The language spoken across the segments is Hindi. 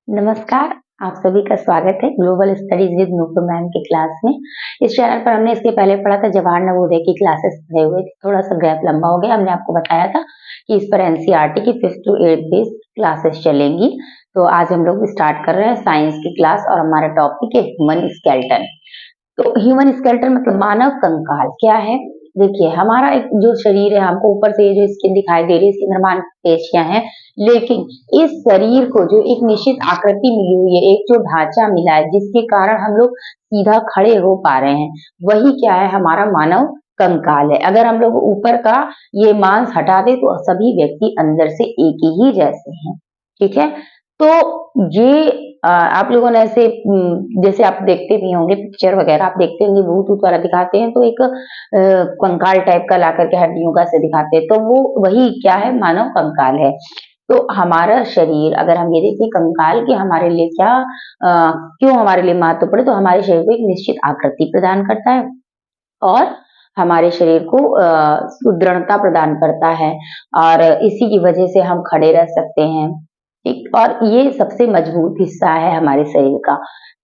नमस्कार, आप सभी का स्वागत है global studies with Nupur ma'am की क्लास में। इस चैनल पर हमने इसके पहले पढ़ा था जवाहर नवोदय की क्लासेस पढ़े हुए थे, थोड़ा सा गैप लंबा हो गया। हमने आपको बताया था कि इस पर एनसीईआरटी की 5th to 8th based classes चलेंगी। तो आज हम लोग स्टार्ट कर रहे हैं साइंस की क्लास और हमारा टॉपिक है ह्यूमन स्केलेटन। तो ह्यूमन स्केलेटन मतलब मानव कंकाल क्या है। देखिए हमारा एक जो शरीर है, हमको ऊपर से ये जो स्किन दिखाई दे रही है इसके अंदर मांसपेशियां हैं, लेकिन इस शरीर को जो एक निश्चित आकृति मिली हुई है, एक जो ढांचा मिला है जिसके कारण हम लोग सीधा खड़े हो पा रहे हैं, वही क्या है हमारा मानव कंकाल है। अगर हम लोग ऊपर का ये मांस हटा दे तो सभी व्यक्ति अंदर से एक ही जैसे हैं, ठीक है। तो ये आप लोगों ने ऐसे जैसे आप देखते भी होंगे पिक्चर वगैरह आप देखते होंगे, भूत वगैरह दिखाते हैं तो एक कंकाल टाइप का ला करके हड्डियों का से दिखाते हैं, तो वो वही क्या है मानव कंकाल है। तो हमारा शरीर अगर हम ये देखें कंकाल के हमारे लिए क्या क्यों हमारे लिए महत्वपूर्ण, तो हमारे शरीर को एक निश्चित आकृति प्रदान करता है और हमारे शरीर को सुदृढ़ता प्रदान करता है और इसी की वजह से हम खड़े रह सकते हैं, ठीक। और ये सबसे मजबूत हिस्सा है हमारे शरीर का।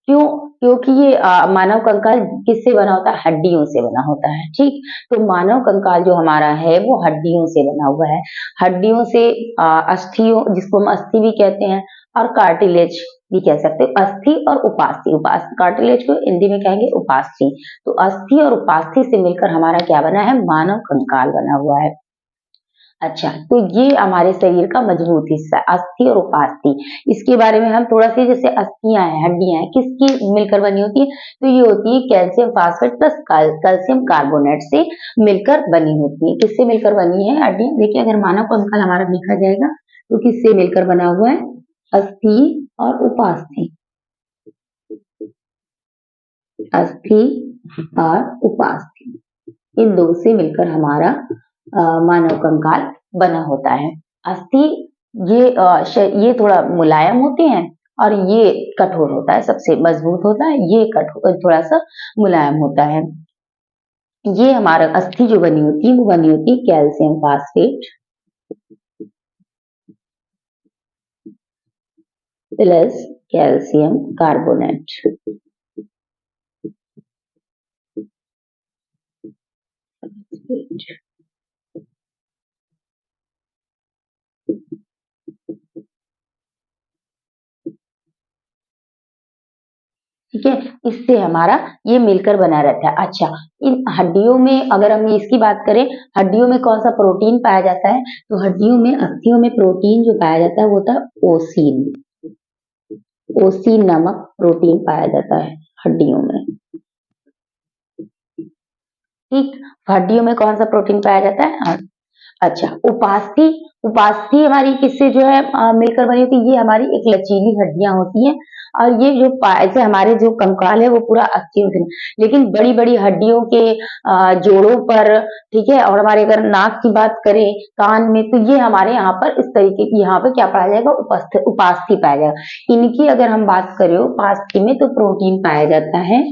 क्यों? क्योंकि ये मानव कंकाल किससे बना होता है? हड्डियों से बना होता है, ठीक। तो मानव कंकाल जो हमारा है वो हड्डियों से बना हुआ है। हड्डियों से अस्थियों, जिसको हम अस्थि भी कहते हैं, और कार्टिलेज भी कह सकते हो। अस्थि और उपास्थि, कार्टिलेज को हिंदी में कहेंगे उपास्थि। तो अस्थि और उपास्थि से मिलकर हमारा क्या बना है? मानव कंकाल बना हुआ है। अच्छा, तो ये हमारे शरीर का मजबूत हिस्सा है, अस्थि और उपास्थि। इसके बारे में हम थोड़ा सी, जैसे अस्थियां हैं, हड्डियां हैं, किसकी मिलकर बनी होती है? तो ये होती है calcium phosphate plus calcium carbonate से मिलकर बनी होती है। किससे मिलकर बनी है हड्डियां? देखिए अगर मानव कंकाल हमारा देखा जाएगा तो किससे मिलकर बना हुआ है? अस्थि और उपास्थि, अस्थि और उपास्थि, इन दो से मिलकर हमारा मानव कंकाल बना होता है। अस्थि ये थोड़ा मुलायम होते हैं और ये कठोर होता है, सबसे मजबूत होता है, ये कठोर थोड़ा सा मुलायम होता है। ये हमारा अस्थि जो बनी होती है वो बनी होती है calcium phosphate plus calcium carbonate. ठीक है, इससे हमारा ये मिलकर बना रहता है। अच्छा, इन हड्डियों में अगर हम इसकी बात करें, हड्डियों में कौन सा प्रोटीन पाया जाता है? तो हड्डियों में, अस्थियों में प्रोटीन जो पाया जाता है वो होता है ओसीन। ओसीन नामक प्रोटीन पाया जाता है हड्डियों में, ठीक। हड्डियों में कौन सा प्रोटीन पाया जाता है? अच्छा, उपास्थि, उपास्थि हमारी किससे जो है मिलकर बनी होती है? ये हमारी एक लचीली हड्डियां होती हैं और ये जो ऐसे हमारे जो कंकाल है वो पूरा अस्थियों से, लेकिन बड़ी बड़ी हड्डियों के जोड़ों पर, ठीक है। और हमारे अगर नाक की बात करें, कान में, तो ये हमारे यहाँ पर इस तरीके की, यहाँ पर क्या पाया जाएगा? उपास्थि पाया जाएगा। इनकी अगर हम बात करें उपास्थि में, तो प्रोटीन पाया जाता है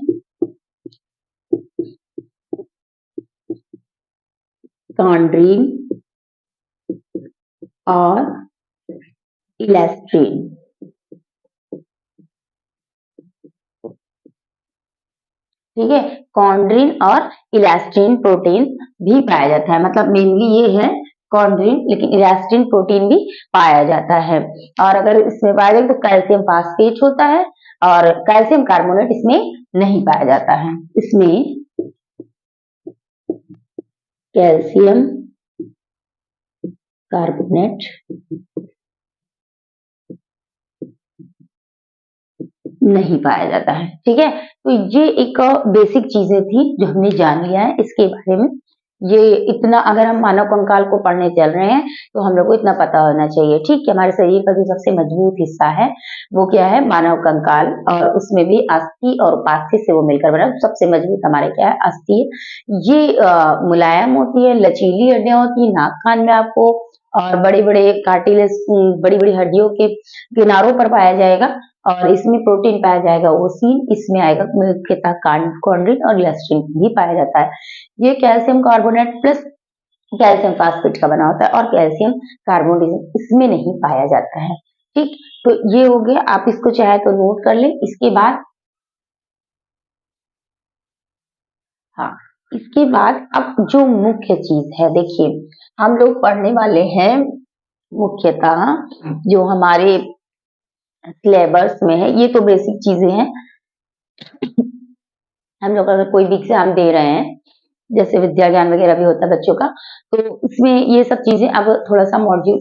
कॉन्ड्रीन और इलेस्ट्रीन, ठीक है। कॉन्ड्रीन और इलास्टिन प्रोटीन भी पाया जाता है, मतलब मेनली ये है कॉन्ड्रीन, लेकिन इलास्टिन प्रोटीन भी पाया जाता है। और अगर इसमें पाया जाए तो कैल्शियम फास्फेट होता है और कैल्शियम कार्बोनेट इसमें नहीं पाया जाता है। इसमें कैल्शियम कार्बोनेट नहीं पाया जाता है, ठीक है। तो ये एक बेसिक चीजें थी जो हमने जान लिया है इसके बारे में। ये इतना, अगर हम मानव कंकाल को पढ़ने चल रहे हैं तो हम लोग को इतना पता होना चाहिए, ठीक है। हमारे शरीर का जो सबसे मजबूत हिस्सा है वो क्या है? मानव कंकाल, और उसमें भी अस्थि और उपास्थि से वो मिलकर बना। सबसे मजबूत हमारे क्या है? अस्थि। ये मुलायम होती है, लचीली हड्डियां होती है नाक कान में आपको, और बड़े बड़े कार्टिलेज, बड़ी बड़ी हड्डियों के किनारों पर पाया जाएगा। और इसमें प्रोटीन पाया जाएगा ओसीन, इसमें आएगा मुख्यतः कॉन्ड्रीन और इलास्टिन भी पाया जाता है। ये calcium carbonate plus calcium phosphate का बना होता है और कैल्शियम कार्बोनेट इसमें नहीं पाया जाता है, ठीक, तो ये हो गया, आप इसको चाहे तो नोट कर लें। इसके बाद हाँ, इसके बाद अब जो मुख्य चीज है, देखिए हम लोग पढ़ने वाले हैं मुख्यतः जो हमारे सिलेबस में है, ये तो बेसिक चीजें हैं। हम लोग अगर कोई भी एग्जाम दे रहे हैं, जैसे विद्या ज्ञान वगैरह भी होता है बच्चों का, तो इसमें ये सब चीजें अब थोड़ा सा मॉड्यूल,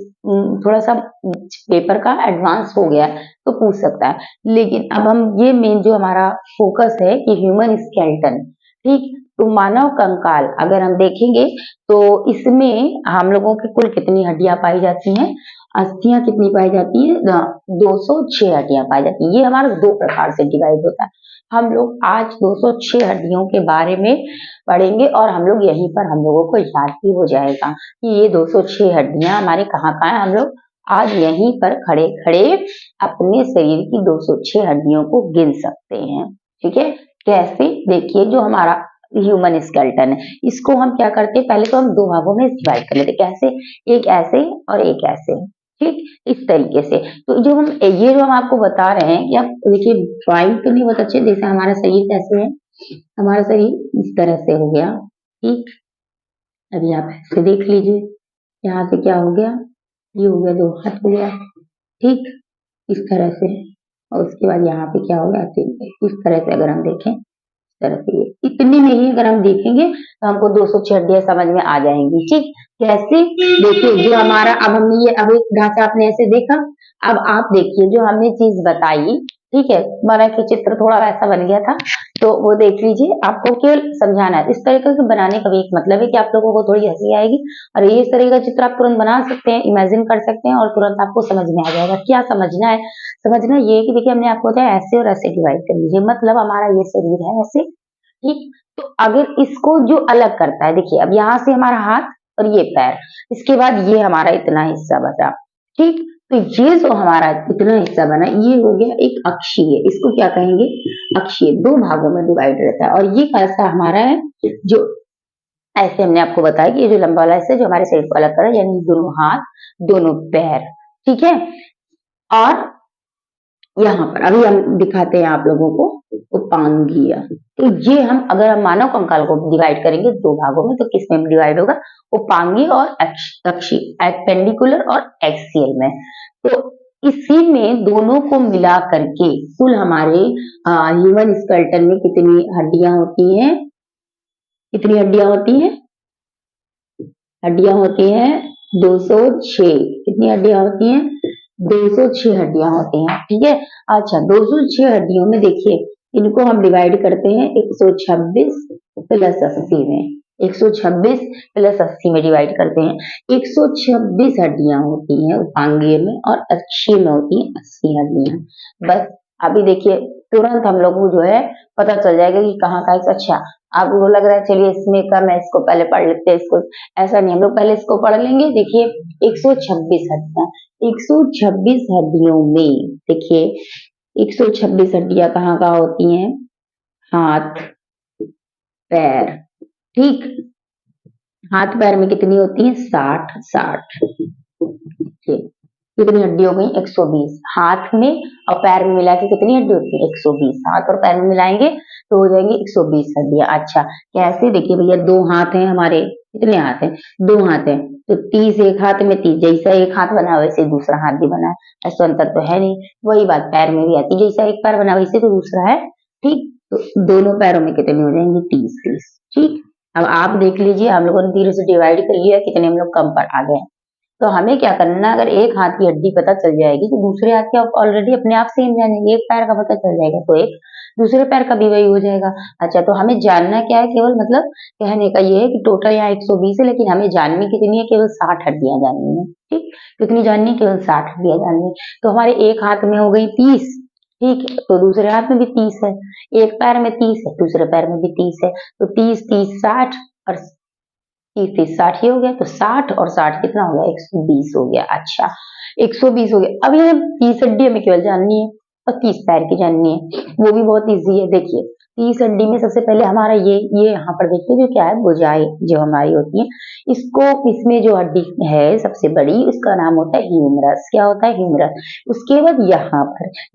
थोड़ा सा पेपर का एडवांस हो गया है, तो पूछ सकता है। लेकिन अब हम ये मेन जो हमारा फोकस है कि ह्यूमन स्केलेटन, ठीक, तो मानव कंकाल अगर हम देखेंगे तो इसमें हम लोगों के कुल कितनी हड्डियां पाई जाती हैं, अस्थियां कितनी पाई जाती है, 206 हड्डियां पाई जाती है। ये हमारा दो प्रकार से डिवाइड होता है। हम लोग आज 206 हड्डियों के बारे में पढ़ेंगे और हम लोग यहीं पर हम लोगों को याद भी हो जाएगा कि ये 206 हड्डियां हमारे कहाँ कहाँ है। हम लोग आज यहीं पर खड़े खड़े अपने शरीर की 206 हड्डियों को गिन सकते हैं। ठीक है, कैसे, देखिए जो हमारा ह्यूमन स्केलेटन है, इसको हम क्या करते हैं, पहले तो हम दो भागों में डिवाइड कर लेते, कैसे, एक ऐसे और एक ऐसे, ठीक, इस तरीके से। तो जो हम ये जो हम आपको बता रहे हैं कि आप देखिए ड्राइंग तो नहीं बहुत अच्छे, जैसे हमारा शरीर कैसे है, हमारा शरीर इस तरह से हो गया, ठीक, अभी आप ऐसे देख लीजिए, यहाँ से क्या हो गया, ये हो गया, दो हाथ हो गया, ठीक, इस तरह से, और उसके बाद यहाँ पे क्या हो गया, इस तरह से अगर हम देखें, तरह से ये इतनी में ही अगर हम देखेंगे तो हमको 206 हड्डियां समझ में आ जाएंगी। ठीक, कैसे, देखिए जो हमारा, अब हमने ये, अब एक ढांचा आपने ऐसे देखा, अब आप देखिए जो हमने चीज बताई, ठीक है, माना कि चित्र थोड़ा वैसा बन गया था, तो वो देख लीजिए, आपको केवल समझाना है। इस तरीके से बनाने का भी एक मतलब है कि आप लोगों को थोड़ी हंसी आएगी, और ये इस तरह का चित्र आप तुरंत बना सकते हैं, इमेजिन कर सकते हैं, और तुरंत आपको समझ में आ जाएगा। क्या समझना है, समझना ये कि देखिए हमने आपको बताया ऐसे और ऐसे डिवाइड कर लीजिए, मतलब हमारा ये शरीर है ऐसे, ठीक, तो अगर इसको जो अलग करता है, देखिए अब यहाँ से हमारा हाथ और ये पैर, इसके बाद ये हमारा इतना हिस्सा बचा, ठीक, तो ये जो हमारा इतना हिस्सा बना, ये हो गया एक अक्षीय, इसको क्या कहेंगे, अक्षीय, दो भागों में डिवाइड रहता है। और ये कैसा हमारा है, जो ऐसे हमने आपको बताया कि ये जो लंबा वाला हिस्सा है, जो हमारे शरीर को अलग कर रहा है, यानी दोनों हाथ, दोनों पैर, ठीक है। और यहाँ पर अभी हम दिखाते हैं आप लोगों को उपांगीय, तो ये हम अगर हम मानव कंकाल को डिवाइड करेंगे दो भागों में, तो किस में डिवाइड होगा, उपांगीय और अक्षीय, एपेंडिकुलर और एक्सियल में। तो इसी में दोनों को मिला करके कुल हमारे ह्यूमन स्केलेटन में कितनी हड्डियां होती हैं, कितनी हड्डियां होती हैं, हड्डियां होती हैं 206, कितनी हड्डियां होती हैं, 206 हड्डियां होती हैं, ठीक है। अच्छा, 206 हड्डियों में देखिए इनको हम डिवाइड करते हैं 126 प्लस 80 में, 126 प्लस 80 में डिवाइड करते हैं। 126 हड्डियां होती हैं उपांगीय में, और अक्षीय में होती हैं 80 हड्डियां। बस अभी देखिए तुरंत हम लोग को जो है पता चल जाएगा कि कहाँ का है। अच्छा, आपको लग रहा है चलिए इसमें कम है, इसको पहले पढ़ लेते हैं, इसको, ऐसा नहीं, हम लोग पहले इसको पढ़ लेंगे। देखिए 126 हड्डियां, 126 हड्डियों में देखिए 126 हड्डियां कहाँ कहाँ होती हैं, हाथ, पैर, ठीक, हाथ पैर में कितनी होती है, 60 60, ठीक, कितनी हड्डी हो गई, 120, हाथ में और पैर में मिला के कितनी हड्डी होती है, 120, हाथ और पैर में मिलाएंगे तो हो जाएंगे 120 हड्डियां। अच्छा, कैसे, देखिए भैया दो हाथ हैं हमारे, कितने हाथ हैं, दो हाथ हैं, तो 30 एक हाथ में 30, जैसा एक हाथ बना वैसे दूसरा हाथ भी बना है, ऐसा अंतर तो है नहीं। वही बात पैर में भी आती है, जैसा एक पैर बना वैसे तो दूसरा है, ठीक, तो दोनों पैरों में कितने हो जाएंगे, 30 30, ठीक। अब आप देख लीजिए हम लोगों ने धीरे से डिवाइड कर लिया, कितने हम लोग कम पर आ गए। तो हमें क्या करना है, अगर एक हाथ की हड्डी पता चल जाएगी तो दूसरे हाथ की ऑलरेडी अपने आप से ही जानेंगे, एक पैर का पता चल जाएगा तो एक दूसरे पैर का भी वही हो जाएगा। अच्छा, तो हमें जानना क्या है, केवल मतलब कहने का ये है कि टोटल यहाँ 120 है, लेकिन हमें जाननी कितनी है, केवल 60 हड्डियां जाननी है, ठीक, कितनी जाननी है, केवल 60 हड्डियां जाननी है। तो हमारे एक हाथ में हो गई 30, ठीक, तो दूसरे हाथ में भी 30 है, एक पैर में 30 है, दूसरे पैर में भी 30 है, तो 30 30 60 और 30 30 60 ही हो गया, तो 60 और 60 कितना हो गया, 120 हो गया। अच्छा, 120 हो गया। अब ये 30 हड्डी हमें केवल जाननी है और 30 पैर की जाननी है, वो भी बहुत इजी है। देखिए 30 हड्डी में सबसे पहले हमारा ये यहाँ पर देखिए जो क्या है, भुजाएं जो हमारी होती है, इसको इसमें जो हड्डी है सबसे बड़ी, उसका नाम होता है ह्यूमरस। क्या होता है? ह्यूमरस। उसके बाद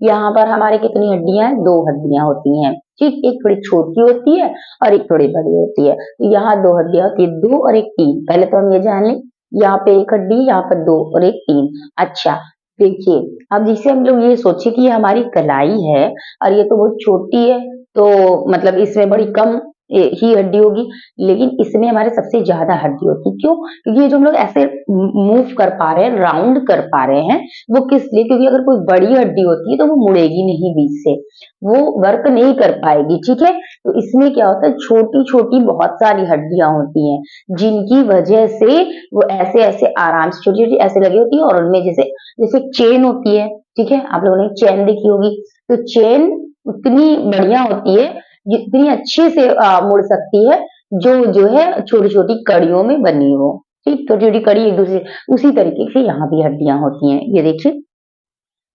यहाँ पर हमारे कितनी हड्डियां हैं? 2 हड्डियां होती हैं। ठीक, एक थोड़ी छोटी होती है और एक थोड़ी बड़ी होती है। तो यहाँ 2 हड्डियां होती है, 2 और एक 3। पहले तो हम ये जान लें, यहाँ पे 1 हड्डी, यहाँ पर 2 और एक 3। अच्छा, देखिए, अब जिसे हम लोग ये सोचे कि ये हमारी कलाई है और ये तो बहुत छोटी है, तो मतलब इसमें बड़ी कम ही हड्डी होगी, लेकिन इसमें हमारे सबसे ज्यादा हड्डी होती है। क्यों? क्योंकि ये जो हम लोग ऐसे मूव कर पा रहे हैं, राउंड कर पा रहे हैं, वो किस लिए? क्योंकि अगर कोई बड़ी हड्डी होती है तो वो मुड़ेगी नहीं बीच से, वो वर्क नहीं कर पाएगी। ठीक है, तो इसमें क्या होता है, छोटी छोटी बहुत सारी हड्डियां होती हैं, जिनकी वजह से वो ऐसे ऐसे आराम से छोटी छोटी ऐसे लगी होती है, और उनमें जैसे जैसे चेन होती है। ठीक है, आप लोगों ने चेन देखी होगी, तो चेन उतनी बढ़िया होती है जितनी अच्छे से मुड़ सकती है, जो है छोटी छोटी कड़ियों में बनी हो। ठीक, छोटी छोटी कड़ी एक दूसरे, उसी तरीके से यहाँ भी हड्डियां होती हैं। ये देखिए,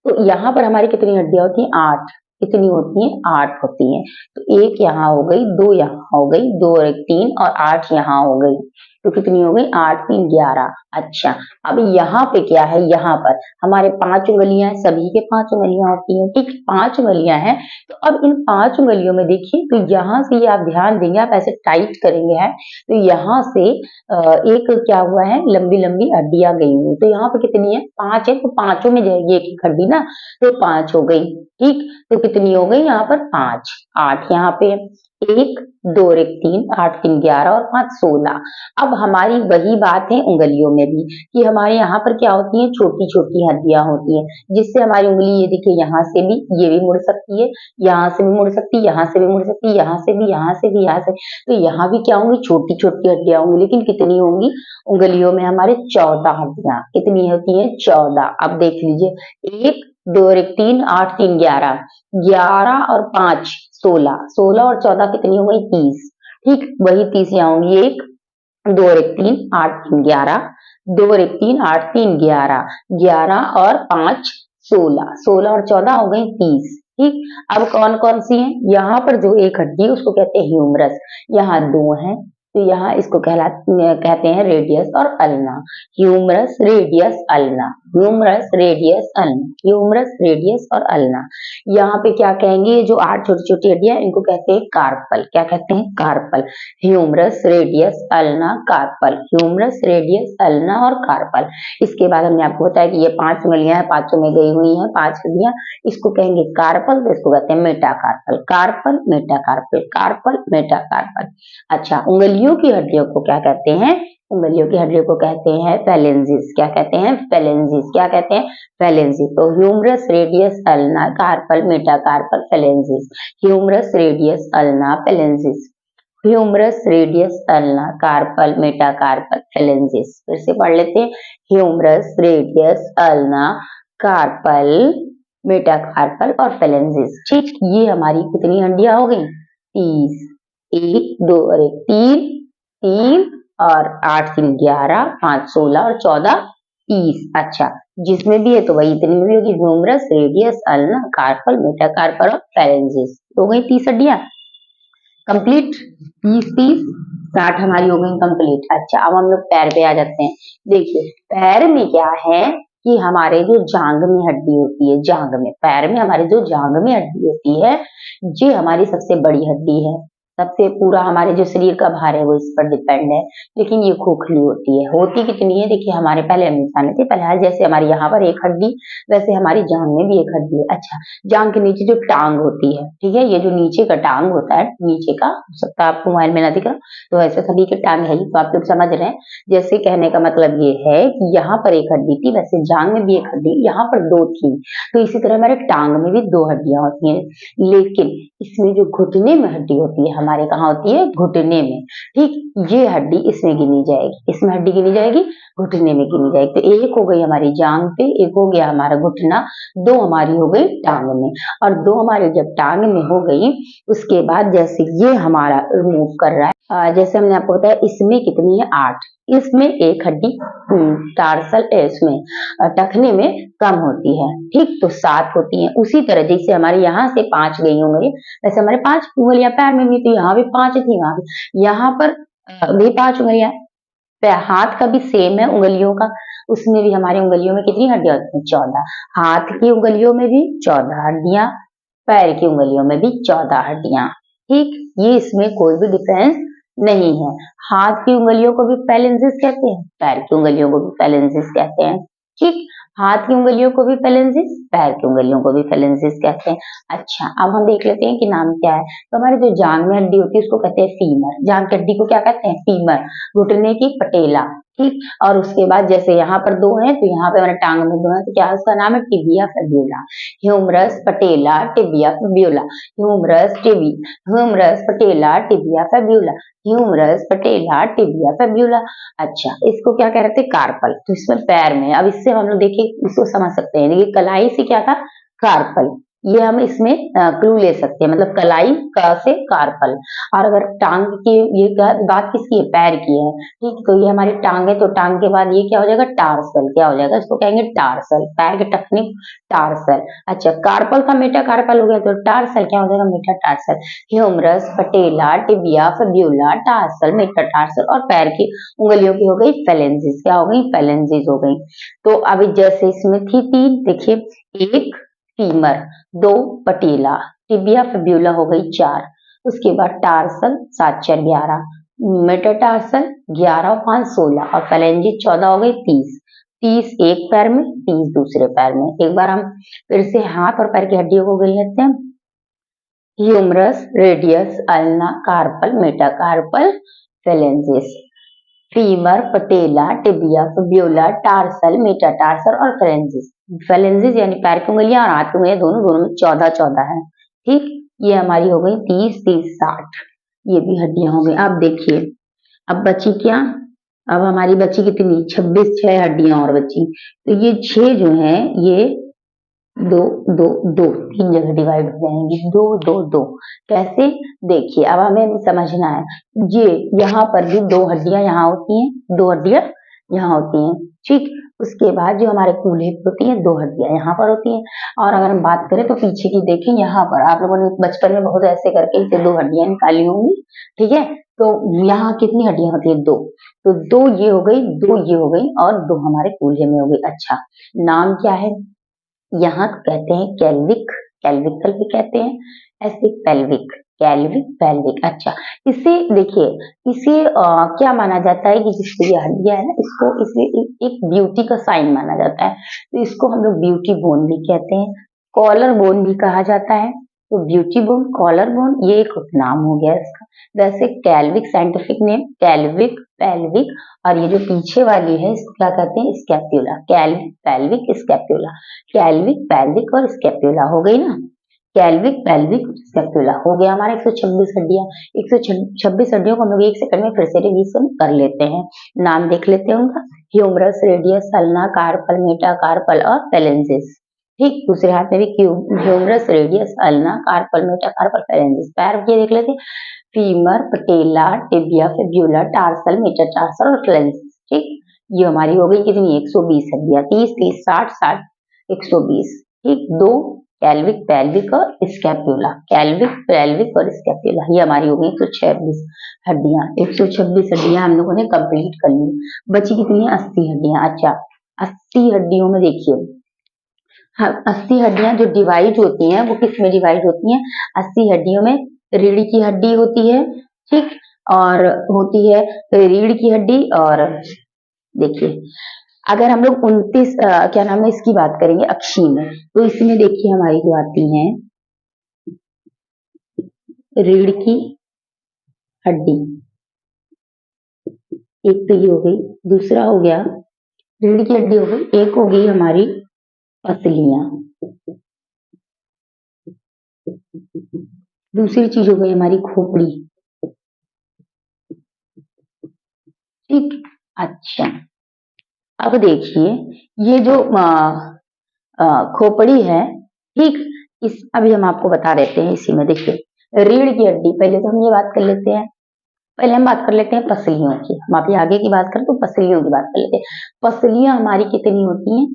तो यहाँ पर हमारी कितनी हड्डियां होती हैं? 8। कितनी होती हैं? 8 होती हैं। तो 1 यहाँ हो गई, 2 यहाँ हो गई, 2 और 1 3, और 8 यहाँ हो गई। तो कितनी हो गई? 8 3 11। अच्छा, अब यहाँ पे क्या है? यहाँ पर हमारे 5 उंगलियां हैं, सभी के 5 उंगलियां होती हैं। ठीक, 5 उंगलियां हैं। तो अब इन 5 उंगलियों में देखिए, तो यहाँ से ये आप ध्यान देंगे, आप ऐसे टाइट करेंगे है, तो यहाँ से एक क्या हुआ है, लंबी लंबी हड्डियां गई हुई। तो यहाँ पे कितनी है? 5 है, तो पांचों में जाएगी एक एक हड्डी ना, तो 5 हो गई। ठीक, तो कितनी हो गई यहाँ पर? 5। 8 यहाँ पे, 1 2 और 1 3, 8 3 11 और 5 16। अब हमारी वही बात है उंगलियों में भी, कि हमारे यहाँ पर क्या होती है, छोटी छोटी हड्डियां होती हैं, जिससे हमारी उंगली, ये देखिए, यहाँ से भी ये भी मुड़ सकती है, यहाँ से भी मुड़ सकती है, यहाँ से भी मुड़ सकती है, यहाँ से भी, यहाँ से भी, यहाँ से। तो यहाँ भी क्या होंगी? छोटी छोटी हड्डियां होंगी, लेकिन कितनी होंगी? उंगलियों में हमारे 14 हड्डियां। कितनी होती है? 14। अब देख लीजिए, 1 2 और 1 3, 8 3 11, 11 और 5 16, 16 और 14 कितनी हो गई? 30। ठीक, वही 30 यहाँ होंगी, 1 2 और 1 3, 8 3 11, 2 और 1 3, 8 3 11, 11 और 5 16, 16 और 14 हो गई 30। ठीक, अब कौन कौन सी है? यहाँ पर जो एक हड्डी है उसको कहते हैं ह्यूमरस। यहाँ 2 है, तो यहाँ इसको कहते हैं रेडियस और ulna. Humerus, radius, ulna, humerus, radius, ulna, humerus, radius और अल्ना। यहाँ पे क्या कहेंगे? जो 8 छोटी छोटी हड्डियां, इनको कहते हैं कार्पल। क्या कहते हैं? Carpal. Humerus, radius, ulna, carpal, humerus, radius, ulna और कार्पल। इसके बाद हमने आपको बताया कि ये 5 उंगलियां हैं, 5 में गई हुई हैं 5 हड्डियां, इसको कहेंगे कार्पल, तो इसको कहते हैं metacarpal. Carpal, metacarpal, carpal, metacarpal. अच्छा, उंगलियों की हड्डियों को क्या कहते हैं? उंगलियों की हड्डियों को कहते हैं फेलेंजिस। क्या कहते हैं? फेलेंजिस। क्या कहते हैं? फेलेंजिस। तो humerus, radius, ulna, carpal, metacarpal, phalanges. Humerus, radius, ulna, phalanges. Humerus, radius, ulna, carpal, metacarpal, phalanges. फिर से पढ़ लेते हैं, humerus, radius, ulna, carpal, metacarpal और फेलेंजिस। ठीक, ये हमारी कितनी हड्डियां हो गई? 30। 1 2 और 1 3, 3 और 8 3 11, 5 16 और 14 30। अच्छा, जिसमें भी है तो वही इतनी में भी होगी, humerus, radius, ulna, carpal, metacarpal और फेरेंजिस। हो गई 30 हड्डियां कंप्लीट। 30 30 60 हमारी हो गई कंप्लीट। अच्छा, अब हम लोग पैर पे आ जाते हैं। देखिए, पैर में क्या है कि हमारे जो जांग में हड्डी होती है, जांग में, पैर में हमारे जो जांग में हड्डी होती है, ये हमारी सबसे बड़ी हड्डी है। सबसे पूरा हमारे जो शरीर का भार है वो इस पर डिपेंड है, लेकिन ये खोखली होती है। होती कितनी है? देखिए, हमारे पहले हम निशाने थे, पहले जैसे हमारे यहाँ पर एक हड्डी, वैसे हमारी जांग में भी एक हड्डी है। अच्छा, जांग के नीचे जो टांग होती है, ठीक है, ये जो नीचे का टांग होता है, नीचे का, हो सकता है आपको मोबाइल में ना दिख रहा, तो ऐसे सभी के टांग है, तो आप लोग समझ रहे हैं। जैसे कहने का मतलब ये है कि यहाँ पर एक हड्डी थी, वैसे जांग में भी एक हड्डी, यहाँ पर 2 थी, तो इसी तरह हमारे टांग में भी 2 हड्डियां होती हैं। लेकिन इसमें जो घुटने में हड्डी होती है, हमारे कहाँ होती है? घुटने में। ठीक, ये हड्डी इसमें गिनी जाएगी, इसमें हड्डी गिनी जाएगी, घुटने में गिनी जाएगी। तो एक हो गई हमारी जांग पे, एक हो गया हमारा घुटना, 2 हमारी हो गई टांग में, और 2 हमारी जब टांग में हो गई, उसके बाद जैसे ये हमारा मूव कर रहा है, जैसे हमने आपको बताया इसमें कितनी है 8, इसमें एक हड्डी टार्सल इसमें टखने में कम होती है, ठीक, तो 7 होती है। उसी तरह जैसे हमारे यहाँ से 5 गई होंगी, वैसे हमारे 5 उंगलियां पैर में भी, तो यहाँ भी 5 थी, वहां भी, यहाँ पर भी 5 उंगलियां। हाथ का भी सेम है उंगलियों का, उसमें भी हमारी उंगलियों में कितनी हड्डियां होती हैं 14। हाथ की उंगलियों में भी 14 हड्डियां, पैर की उंगलियों में भी 14 हड्डियां, ठीक, ये इसमें कोई भी डिफरेंस नहीं है। हाथ की उंगलियों को भी पैलेंजिस कहते हैं, पैर की उंगलियों को भी पैलेंजिस कहते हैं, ठीक, हाथ की उंगलियों को भी पैलेंजिस, पैर की उंगलियों को भी पैलेंजिस कहते हैं। अच्छा, अब हम देख लेते हैं कि नाम क्या है। तो हमारी जो जांघ में हड्डी होती है उसको कहते हैं फीमर, जांघ की हड्डी को क्या कहते हैं फीमर, घुटने की पटेला, ठीक, और उसके बाद जैसे यहाँ पर 2 है तो यहाँ पे हमारे टांग में 2 है, तो क्या उसका नाम है tibia fibula, humerus patella tibia fibula, humerus patella tibia fibula, humerus patella tibia fibula. अच्छा, इसको क्या कह रहे थे कार्पल, तो इसमें पैर में, अब इससे हम लोग देखिए इसको समझ सकते हैं, देखिए कलाई से क्या था कार्पल, ये हम इसमें क्लू ले सकते हैं, मतलब कलाई का से कार्पल। और अगर टांग की ये बात किसकी है पैर की है, ठीक, तो ये हमारी टांग है, तो टांग के बाद ये क्या हो जाएगा टार्सल, क्या हो जाएगा इसको कहेंगे टार्सल, पैर के टखने टार्सल। अच्छा, कार्पल का मेटा कार्पल हो गया, तो टार्सल क्या हो जाएगा metatarsal, humerus patella tibia fibula tarsal metatarsal, और पैर की उंगलियों की हो गई फेलेंजिस, क्या हो गई फेलेंजिस हो गई। तो अभी जैसे इसमें थी 3, देखिए 1 फीमर, 2 पटेला, टिबिया फिब्यूला हो गई 4, उसके बाद टार्सल 7 4 11, मेटाटार्सल 11 और 5 16, और फेलेंजिस 14 हो गई 30, 30 एक पैर में 30 दूसरे पैर में। एक बार हम फिर से हाथ और पैर की हड्डियों को गिन लेते हैं, humerus radius ulna carpal metacarpal phalanges, femur patella tibia fibula tarsal metatarsal और फेलेंजिस। फेलेंजिस यानी पैर की उंगलियां और हाथ की उंगलियां दोनों में 14 14 है, ठीक, ये हमारी हो गई 30 30 60, ये भी हड्डियां हो गई। अब देखिए अब बची क्या, अब हमारी बची कितनी 26, 6 हड्डियां और बची, तो ये 6 जो है ये 2 2 2 3 जगह डिवाइड हो जाएंगी, 2 2 2, कैसे देखिए अब हमें समझना है, ये यहाँ पर भी 2 हड्डियां यहाँ होती हैं, 2 हड्डियां यहाँ होती हैं, ठीक, उसके बाद जो हमारे कूल्हे पे होती हैं 2 हड्डियां यहाँ पर होती हैं। और अगर हम बात करें तो पीछे की देखें, यहाँ पर आप लोगों ने बचपन में बहुत ऐसे करके इसे 2 हड्डियां निकाली होंगी, ठीक है, तो यहाँ कितनी हड्डियां होती है 2, तो 2 ये हो गई, 2 ये हो गई, और 2 हमारे कूल्हे में हो गई। अच्छा, नाम क्या है, यहाँ कहते हैं कैल्विक, कैल्विकल भी कहते हैं, ऐसे पेल्विक, कैल्विक पेल्विक। अच्छा, इसे देखिए, इसे क्या माना जाता है कि जिसको ये हड्डियां है ना, इसको इसे एक ब्यूटी का साइन माना जाता है, तो इसको हम लोग ब्यूटी बोन भी कहते हैं, कॉलर बोन भी कहा जाता है, तो ब्यूटी बोन कॉलर बोन ये एक उपनाम हो गया इसका। वैसे कैल्विक साइंटिफिक नेम कैल्विक पेल्विक, और ये जो पीछे वाली है इसको क्या कहते हैं स्कैप्यूला, कैल्विक पेल्विक स्कैप्यूला, कैल्विक पेल्विक और स्कैप्यूला हो गई ना, कैल्विक पेल्विक स्कैप्यूला हो गया हमारा 126 हड्डियां। 126 हड्डियों को हम लोग एक सेकंड में फिर से रिवीजन कर लेते हैं, नाम देख लेते हैं उनका, humerus radius ulna carpal metacarpal और फेलेंजिस, ठीक, दूसरे हाथ में भी humerus radius ulna carpal metacarpal phalanges. पैर ये देख लेते हैं, femur patella tibia fibula tarsal metatarsal और फेलेंजिस, ठीक, ये हमारी हो गई कितनी 120 हड्डियां, 30 30 60 60 120, ठीक, 2 कैल्विक पेल्विक और स्कैप्यूला, कैल्विक पेल्विक और स्कैप्यूला, ये हमारी हो गई 126 हड्डियां। 126 हड्डियां हम लोगों ने कंप्लीट कर ली, बची कितनी है 80 हड्डियां। अच्छा, 80 हड्डियों में देखिए, हाँ, 80 हड्डियां जो डिवाइड होती हैं वो किस में डिवाइड होती हैं, 80 हड्डियों में रीढ़ की हड्डी होती है, ठीक, और होती है रीढ़ की हड्डी, और देखिए अगर हम लोग 29 क्या नाम है इसकी बात करेंगे अक्षी में, तो इसमें देखिए हमारी जो आती है रीढ़ की हड्डी, एक तो ये हो गई, दूसरा हो गया रीढ़ की हड्डी हो गई, एक हो गई हमारी पसलियां, दूसरी चीज हो गई हमारी खोपड़ी, ठीक। अच्छा, अब देखिए ये जो खोपड़ी है, ठीक, इस अभी हम आपको बता देते हैं इसी में, देखिए रीढ़ की हड्डी, पहले तो हम ये बात कर लेते हैं पहले हम बात कर लेते हैं पसलियों की। हम अभी आगे की बात करें तो पसलियों की बात कर लेते हैं। पसलियां हमारी कितनी होती हैं?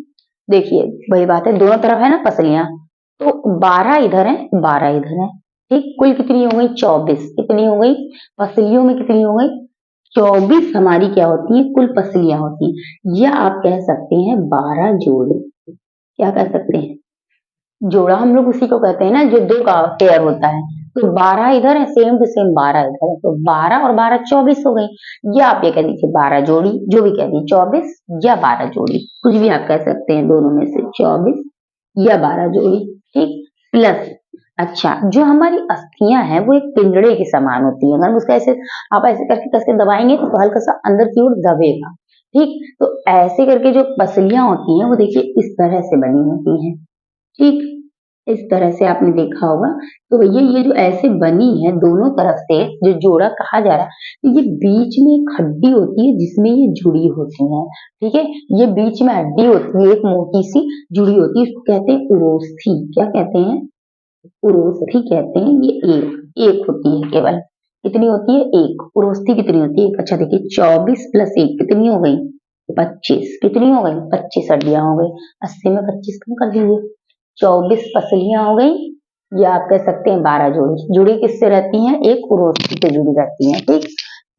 देखिए वही बात है, दोनों तरफ है ना पसलियां, तो 12 इधर है 12 इधर है, ठीक। कुल कितनी हो गई? 24। कितनी हो गई? पसलियों में कितनी हो गई? 24 हमारी क्या होती है? कुल पसलियां होती हैं, या आप कह सकते हैं 12 जोड़ी। क्या कह सकते हैं? जोड़ा हम लोग उसी को कहते हैं ना जो दो का पेयर होता है। तो 12 इधर है, सेम टू सेम 12 इधर है, तो 12 और 12 24 हो गई। या आप ये कह दीजिए 12 जोड़ी, जो भी कह दीजिए 24 या 12 जोड़ी, कुछ भी आप कह सकते हैं दोनों में से, 24 या 12 जोड़ी, ठीक। प्लस अच्छा, जो हमारी अस्थियां हैं वो एक पिंजड़े के समान होती है। अगर उसका ऐसे आप ऐसे करके कैसे दबाएंगे तो हल्का सा अंदर की ओर दबेगा, ठीक। तो ऐसे करके जो पसलियां होती हैं वो देखिए इस तरह से बनी होती हैं, ठीक। इस तरह से आपने देखा होगा। तो भैया ये जो ऐसे बनी है दोनों तरफ से जो जोड़ा कहा जा रहा है, तो ये बीच में एक हड्डी होती है जिसमें ये जुड़ी होती है, ठीक है। ये बीच में हड्डी होती है, एक मोटी सी जुड़ी होती है, उसको कहते हैं उरोस्थी। क्या कहते हैं? उरोस्थी कहते हैं। ये एक एक होती है केवल। कितनी होती है? एक। उरोस्थी कितनी होती है? अच्छा देखिए 24 प्लस 1 कितनी हो गई? 25। कितनी हो गई? 25 हड्डियां हो गई। 80 में 25 कम कर दीजिए, 24 पसलियां हो गई, या आप कह सकते हैं 12 जोड़ी। जुड़ी किससे रहती हैं? एक उरोस्थी से जुड़ी रहती हैं, ठीक।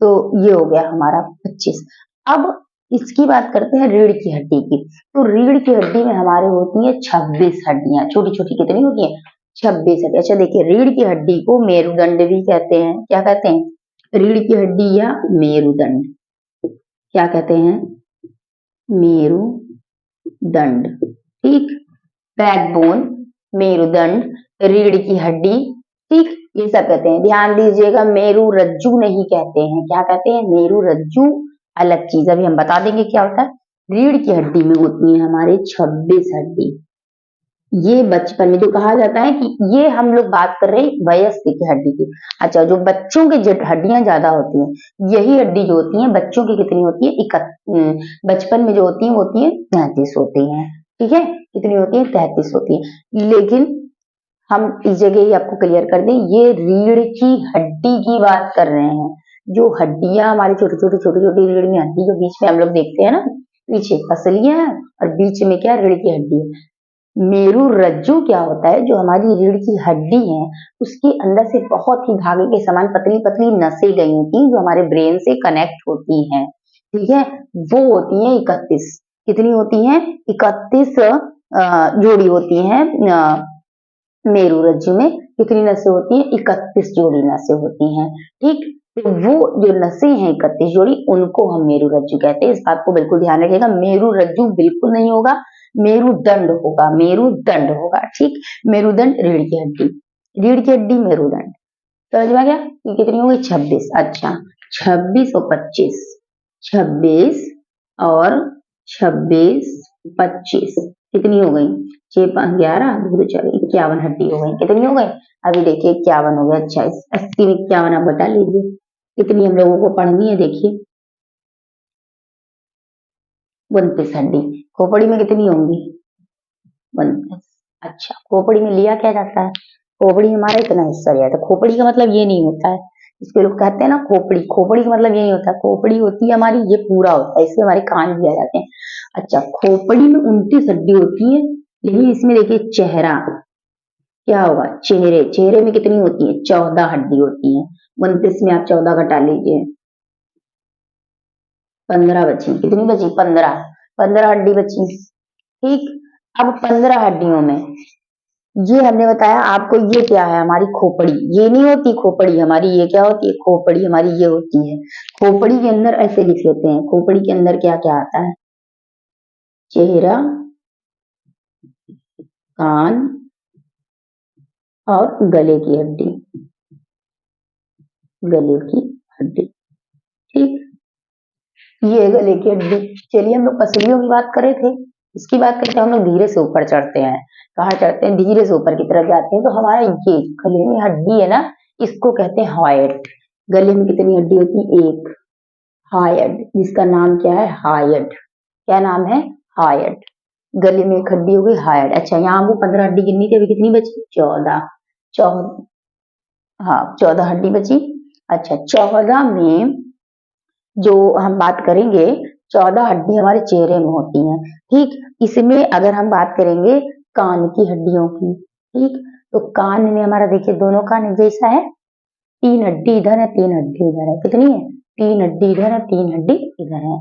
तो ये हो गया हमारा 25। अब इसकी बात करते हैं रीढ़ की हड्डी की। तो रीढ़ की हड्डी में हमारे होती है 26 हड्डियां, छोटी छोटी कितनी होती है? 26 हड्डी। अच्छा देखिए रीढ़ की हड्डी को मेरुदंड भी कहते हैं। क्या कहते हैं? रीढ़ की हड्डी या मेरुदंड। क्या कहते हैं? मेरुदंड, ठीक। बैकबोन, मेरुदंड, रीढ़ की हड्डी, ठीक। ये सब कहते हैं। ध्यान दीजिएगा मेरु रज्जु नहीं कहते हैं। क्या कहते हैं? मेरु रज्जु अलग चीज, अभी हम बता देंगे क्या होता है। रीढ़ की हड्डी में होती है हमारे 26 हड्डी। ये बचपन में जो कहा जाता है कि ये हम लोग बात कर रहे हैं वयस्क की हड्डी की। अच्छा जो बच्चों की हड्डियां ज्यादा होती हैं, यही हड्डी जो होती है बच्चों की कितनी होती है? बचपन में जो होती है 33 होती है, ठीक है। कितनी होती है? 33 होती है। लेकिन हम इस जगह ही आपको क्लियर कर दें, ये रीढ़ की हड्डी की बात कर रहे हैं। जो हड्डियां हमारी छोटी छोटी रीढ़ में हड्डी जो बीच में हम लोग देखते हैं ना, पीछे पसलियां हैं और बीच में क्या? रीढ़ की हड्डी है। मेरु रज्जु क्या होता है? जो हमारी रीढ़ की हड्डी है उसके अंदर से बहुत ही धागे के समान पतली पतली नसें गई होती हैं जो हमारे ब्रेन से कनेक्ट होती हैं, ठीक है। वो होती हैं 31। कितनी होती हैं? 31 जोड़ी होती हैं। मेरु रज्जु में कितनी नसें होती हैं? 31 जोड़ी नसें होती हैं, ठीक। तो वो जो नसें हैं 31 जोड़ी, उनको हम मेरु रज्जु कहते हैं। इस बात को बिल्कुल ध्यान रखिएगा, मेरु रज्जु बिल्कुल नहीं होगा, मेरुदंड होगा, मेरुदंड होगा, ठीक। मेरुदंड रीढ़ की हड्डी, रीढ़ की हड्डी मेरुदंड। समझ में आ गया? ये कितनी हो गई? 26। अच्छा 26 और 25, 26 और 26 25 कितनी हो गई? 6 5 11 2 4 51 हड्डी हो गई। कितनी हो गई? अभी देखिए 51 हो गया। अच्छा 80 में 51 आप बता लीजिए कितनी हम लोगों को पढ़नी है। देखिए 29 हड्डी। खोपड़ी में कितनी होंगी? 29। अच्छा खोपड़ी में लिया क्या जाता है? खोपड़ी में हमारा इतना हिस्सा लिया जाता है। खोपड़ी का मतलब ये नहीं होता है, इसको लोग कहते हैं ना खोपड़ी, खोपड़ी का मतलब ये नहीं होता। खोपड़ी होती है हमारी, ये पूरा होता है, इसमें हमारे कान दिया जाते हैं। अच्छा खोपड़ी में 29 हड्डी होती है, लेकिन इसमें देखिए चेहरा क्या होगा? चेहरे, चेहरे में कितनी होती है? 14 हड्डी होती है। 29 में आप 14 घटा लीजिए, 15 बची। कितनी बची? 15। 15 हड्डी बची, ठीक। अब 15 हड्डियों में ये हमने बताया आपको, ये क्या है? हमारी खोपड़ी। ये नहीं होती खोपड़ी हमारी, ये क्या होती है? खोपड़ी हमारी ये होती है। खोपड़ी के अंदर ऐसे लिख लेते हैं, खोपड़ी के अंदर क्या क्या आता है? चेहरा, कान और गले की हड्डी, गले की हड्डी, ठीक। ये गले की हड्डी। चलिए हम लोग पसलियों की बात कर रहे थे, इसकी बात करते हैं। हम लोग धीरे से ऊपर चढ़ते हैं। कहाँ चढ़ते हैं? धीरे से ऊपर की तरफ जाते हैं। तो हमारा ये गले में हड्डी है ना, इसको कहते हैं हायट। गले में कितनी हड्डी होती है? एक। हायट, जिसका नाम क्या है? हायट। क्या नाम है? हायट। गले में एक हड्डी हो गई हायट। अच्छा यहाँ वो 15 हड्डी गिननी थी, अभी कितनी बची? 14। 14, हाँ 14 हड्डी बची। अच्छा, 14 में जो हम बात करेंगे, 14 हड्डी हमारे चेहरे में होती हैं, ठीक। इसमें अगर हम बात करेंगे कान की हड्डियों की, ठीक, तो कान में हमारा देखिए दोनों कान एक जैसा है, 3 हड्डी इधर है, 3 हड्डी इधर है, कितनी है? 3 हड्डी इधर है, 3 हड्डी इधर है।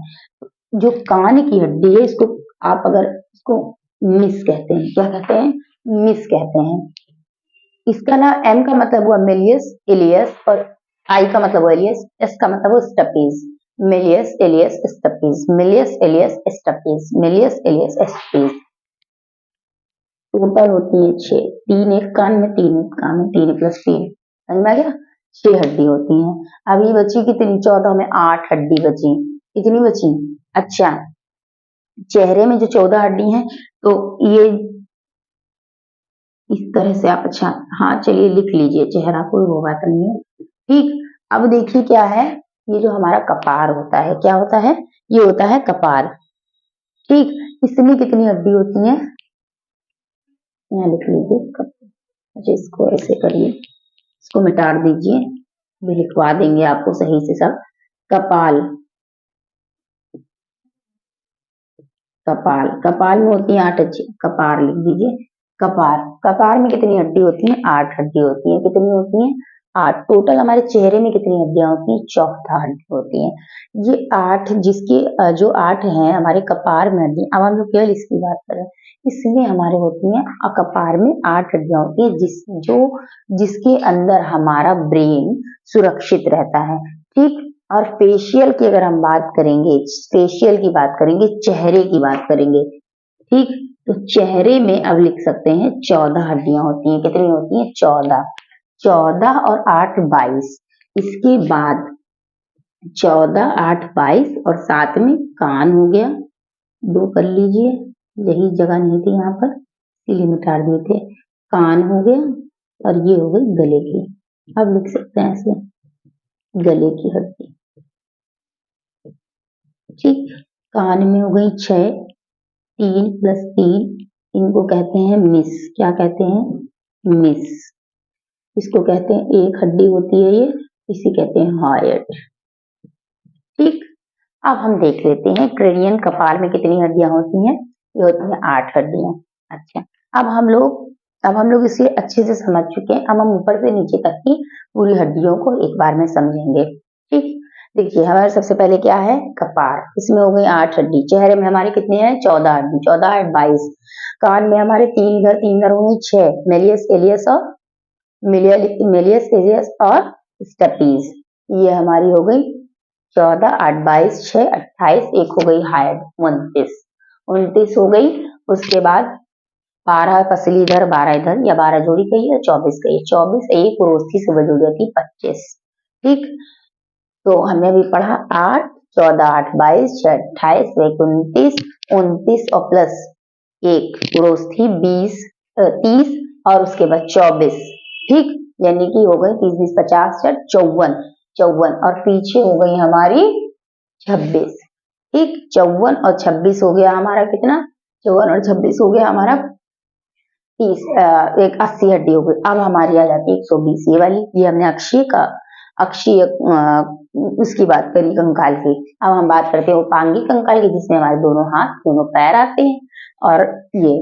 जो कान की हड्डी है, इसको आप अगर इसको मिस कहते हैं, क्या कहते हैं? मिस कहते हैं। इसका ना एम का मतलब हुआ मिलियस इलियस और आई का मतलब हुआ इलियस, एस का मतलब हुआ स्टपीज। Milius iliacus स्टपीज, Milius iliacus स्टपीज, Milius iliacus स्टपीज। Total होती है 6, 3 एक कान में, 3 एक कान में, 3 प्लस 3, समझ में आ गया? 6 हड्डी होती हैं। अब ये बची कितनी? 14 में 8 हड्डी बची। कितनी बची? अच्छा, चेहरे में जो 14 हड्डी हैं, तो ये इस तरह से आप, अच्छा हाँ चलिए लिख लीजिए, चेहरा कोई वो बात नहीं है, ठीक। अब देखिए क्या है, ये जो हमारा कपार होता है, क्या होता है? ये होता है कपार, ठीक। इसमें कितनी हड्डी होती है? यहाँ लिख लीजिए। अच्छा, इसको ऐसे करिए, इसको मिटा दीजिए, भी लिखवा देंगे आपको सही से सब। कपाल, कपाल, कपाल में होती है 8 हड्डी, कपार लिख दीजिए। कपार, कपार में कितनी हड्डी होती है? 8 हड्डी होती है। कितनी होती है? 8। टोटल हमारे चेहरे में कितनी हड्डियां होती हैं? 14 हड्डी होती हैं। ये 8 जिसकी जो 8 हैं हमारे कपार में हड्डी, अब हम लोग केवल इसकी बात करें, इसमें हमारे होती हैं कपार में 8 हड्डियां होती है, जिसके अंदर हमारा ब्रेन सुरक्षित रहता है, ठीक। और फेशियल की अगर हम बात करेंगे, फेशियल की बात करेंगे, चेहरे की बात करेंगे, ठीक। तो चेहरे में अब लिख सकते हैं 14 हड्डियां होती हैं। कितनी होती हैं? 14। 14 और 8 22। इसके बाद 14 8 22 और साथ में कान हो गया, 2 कर लीजिए, यही जगह नहीं थी यहाँ पर, इसीलिए मिटा दिए थे। कान हो गया और ये हो गई गले की। अब लिख सकते हैं ऐसे, गले की हड्डी, ठीक। कान में हो गई 6, 3 प्लस 3, इनको कहते हैं मिस। क्या कहते हैं? मिस। इसको कहते हैं एक हड्डी होती है ये, इसे कहते हैं हायट, ठीक। अब हम देख लेते हैं क्रेनियन, कपाल में कितनी हड्डियां होती हैं? ये होती हैं 8 हड्डियां। अच्छा, अब हम लोग इसे अच्छे से समझ चुके हैं। अब हम ऊपर से नीचे तक की पूरी हड्डियों को एक बार में समझेंगे, ठीक। देखिए हमारे सबसे पहले क्या है? कपार, इसमें हो गई 8 हड्डी। चेहरे में हमारे कितने हैं? 14 हड्डी, 14 8 22। कान में हमारे 3 घर हो गई 6, मेलियस एलियस और मेलियस एलियस और स्टेपीज। ये हमारी हो गई 14 8 22 6 28, एक हो गई हाइट 29, 29 हो गई। उसके बाद 12 पसली इधर, 12 इधर, या 12 जोड़ी कही है, 24 कही है, 24 एक रोस्ती सुबह जोड़ी होती 25, ठीक। तो हमने अभी पढ़ा 8 14 8 22 6 28 29, 29 और प्लस एक रोज थी 20 30 और उसके बाद 24, ठीक। यानी कि हो गई 30 20 50 54, 54 और पीछे हो गई हमारी 26, ठीक। 54 और 26 हो गया हमारा कितना? 54 और 26 हो गया हमारा 30, एक 80 हड्डी हो गई। अब हमारी आ जाती है 120, ये वाली, ये हमने अक्षीय उसकी बात करी, कंकाल की। अब हम बात करते हैं उपांगी कंकाल की, जिसमें हमारे दोनों हाथ दोनों पैर आते हैं। और ये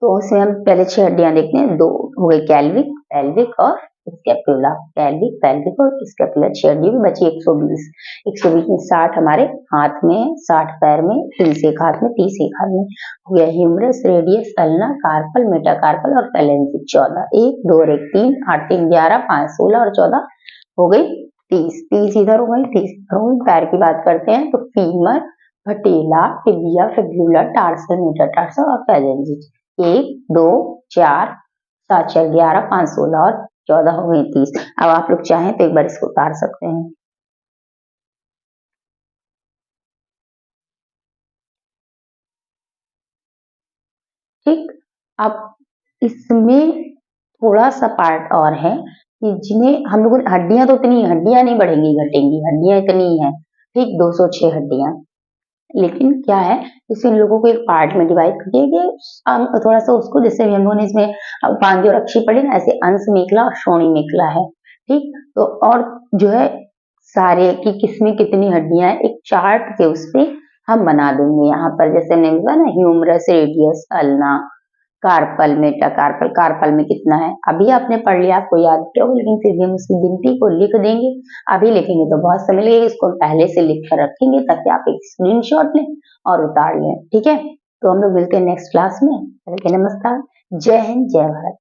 तो उसमें हम पहले 6 हड्डियां देखते हैं, 2 हो गई कैल्विक, पेल्विक और स्कैपुला। कैल्विक, पेल्विक और स्कैपुला, 6 हड्डी भी बची 120। 120 में 60 हमारे हाथ में, 60 पैर में, 30 एक हाथ में, 30 एक हाथ में हो गया। Humerus, radius, ulna, carpal, metacarpal और फैलेंसी 14। 1 2 और 1 3, 8 3 11, 5 16 और 14 हो गई 30। 30 इधर हो गई, 30 इधर हो गई। पैर की बात करते हैं तो femur, patella, tibia, fibula, tarsal, metatarsal और फैलेंजिस। 1 2 4 7 4 11 5 16 और 14 हो गई 30। अब आप लोग चाहें तो एक बार इसको उतार सकते हैं, ठीक। अब इसमें थोड़ा सा पार्ट और है कि जिन्हें हम लोगों ने हड्डियां, तो इतनी हड्डियां नहीं बढ़ेंगी घटेंगी, हड्डियां इतनी है, ठीक। 206 हड्डियां, लेकिन क्या है, इसे इन लोगों को एक पार्ट में डिवाइड करके थोड़ा सा उसको, जैसे हम लोगों ने इसमें पांगी और अक्षी पढ़ी ना, ऐसे अंश मेखला और श्रोणी मेखला है, ठीक। तो और जो है सारे कि किसमें कितनी हड्डियां हैं एक चार्ट के उस पे हम बना देंगे। यहाँ पर जैसे हमने बोला ना humerus, radius, ulna, carpal, metacarpal, carpal में कितना है अभी आपने पढ़ लिया, आपको याद किया होगा, लेकिन फिर भी हम उसकी गिनती को लिख देंगे। अभी लिखेंगे तो बहुत समय लगेगा, इसको पहले से लिख कर रखेंगे ताकि आप एक स्क्रीनशॉट लें और उतार लें। ठीक है, तो हम लोग मिलते हैं नेक्स्ट क्लास में। नमस्कार, जय हिंद, जय भारत।